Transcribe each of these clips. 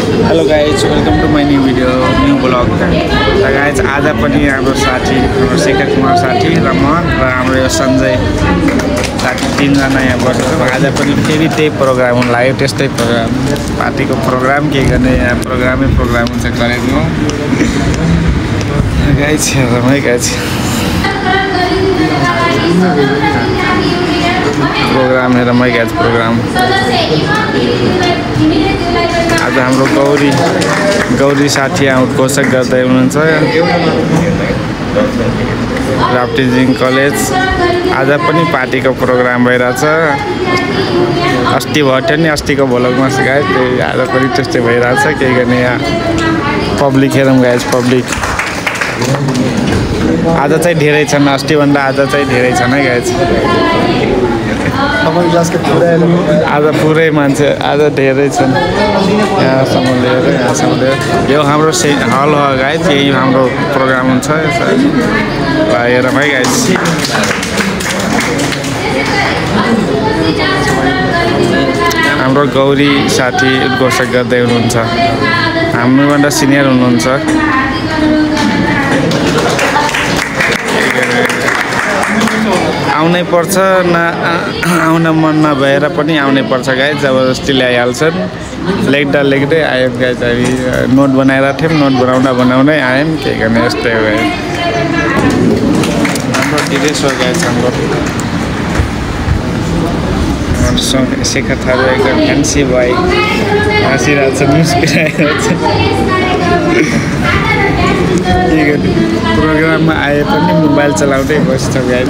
Hello guys, welcome to my new video, new vlog. Guys, आज पनि हाम्रो साथी शेखर कुमार साथी र म र हाम्रो यो सञ्जय साथी तीनजना यहाँ बसेछौँ। आज पनि फेरि त्यही प्रोग्राम हुन लाग्यो, त्यस्तै प्रोग्राम पार्टीको प्रोग्राम के गर्ने यहाँ प्रोग्राम हुन्छ कलेजमा। गाइस रमाइ गाइस प्रोग्राम है रमाइ गाइस प्रोग्राम। आज हाम्रो गौरी साथी उद्घोषक गर्दै हुनुहुन्छ राप्तीजिङ कलेज। आज पनि पार्टीको प्रोग्राम भइरहेछ। अस्ति भयो नि अस्तिको भ्लगमा गाइस, त्यही आज पनि त्यस्तै भइरहेछ। केही गर्ने यहाँ पब्लिक हेरौँ गाइस, पब्लिक आज चाहिँ धेरै छन्, अस्तिभन्दा आज चाहिँ धेरै छन् है गाइस। आज पुरै मान्छे आज धेरै छन्, यहाँसम्म लिएर यो हाम्रो हल हो गाइस, यही हाम्रो प्रोग्राम हुन्छ। हेरौँ है गाइस। हाम्रो गौरी साथी उद्घोषक गर्दै हुनुहुन्छ, हामीभन्दा सिनियर हुनुहुन्छ। आउनै पर्छ आउन मन नभएर पनि आउनै पर्छ गाइस, जबरजस्ती ल्याइहाल्छन्। लेख्दै आयौँ गाइस, हामी नोट बनाएर थियौँ, नोट बनाउँदै आयौँ। के गर्ने यस्तै हो गाइस। हाम्रो डिरेस हो गाइस, हाम्रो शेखर थारू एकदम फ्यान्सी बोय हाँसिरहेको छ, मुस्किरहेको छ। प्रोग्राममा आए पनि मोबाइल चलाउँदै बस्छ गाइस।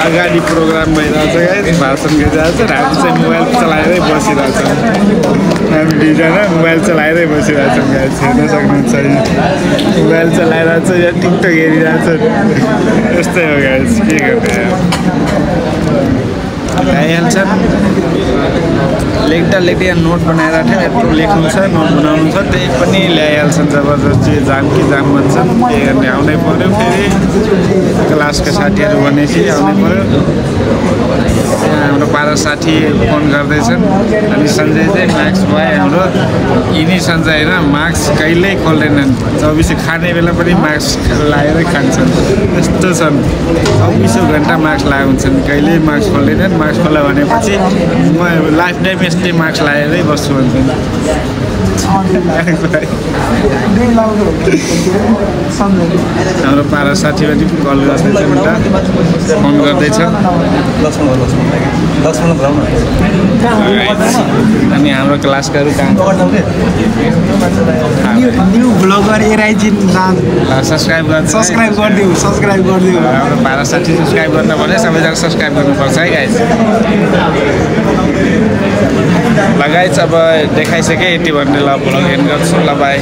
अगाडि प्रोग्राम भइरहेछ गाइस, भाषण गरिरहेछ र हामी चाहिँ मोबाइल चलाएरै बसिरहेछौँ। हामी दुईजना मोबाइल चलाएरै बसिरहेछौँ गाइस, हेर्न सक्नुहुन्छ। मोबाइल चलाइरहेछ या टिकटक हेरिरहेछ, यस्तै हो गाइस। के गर्ने ल्याइहाल्छन्। लेख्दा यहाँ नोट बनाएर थियो, यत्रो लेख्नु छ, नोट बनाउनु छ, त्यही पनि ल्याइहाल्छन् जबरजस्ती। जाम भन्छन्, के गर्ने आउनै पऱ्यो। फेरि क्लासका साथीहरू भनेपछि आउनै पऱ्यो। हाम्रो 12 साथी फोन गर्दैछन्। अनि सञ्जय चाहिँ मार्क्स भयो हाम्रो, यिनी सञ्जय होइन, मार्क्स कहिल्यै खोल्दैनन्। 24 खाने बेला पनि मार्क्स लगाएरै खान्छन्, यस्तो छन्। 24 घन्टा मार्क्स लगाएको हुन्छन्, कहिल्यै मार्क्स खोल्दैनन्। मार्क्स खोला भनेपछि म लाइफ टाइम यस्तै मार्क्स लगाएरै बस्छु भन्छन्। हाम्रो 12 साथी पनि कल गर्दैछ, फोन गर्दैछ। अनि हाम्रो क्लासकाहरू न्यू ब्लगर एराइजिन सब्सक्राइब गरिदिउ। हाम्रो 12 साथी सब्सक्राइब गर्न भने सबैजना सब्सक्राइब गर्नुपर्छ है गाइस। लगाइछ अब देखाइसकेँ यति भन्ने। ल भ्लग एन्ड गर्छु। ल बाई।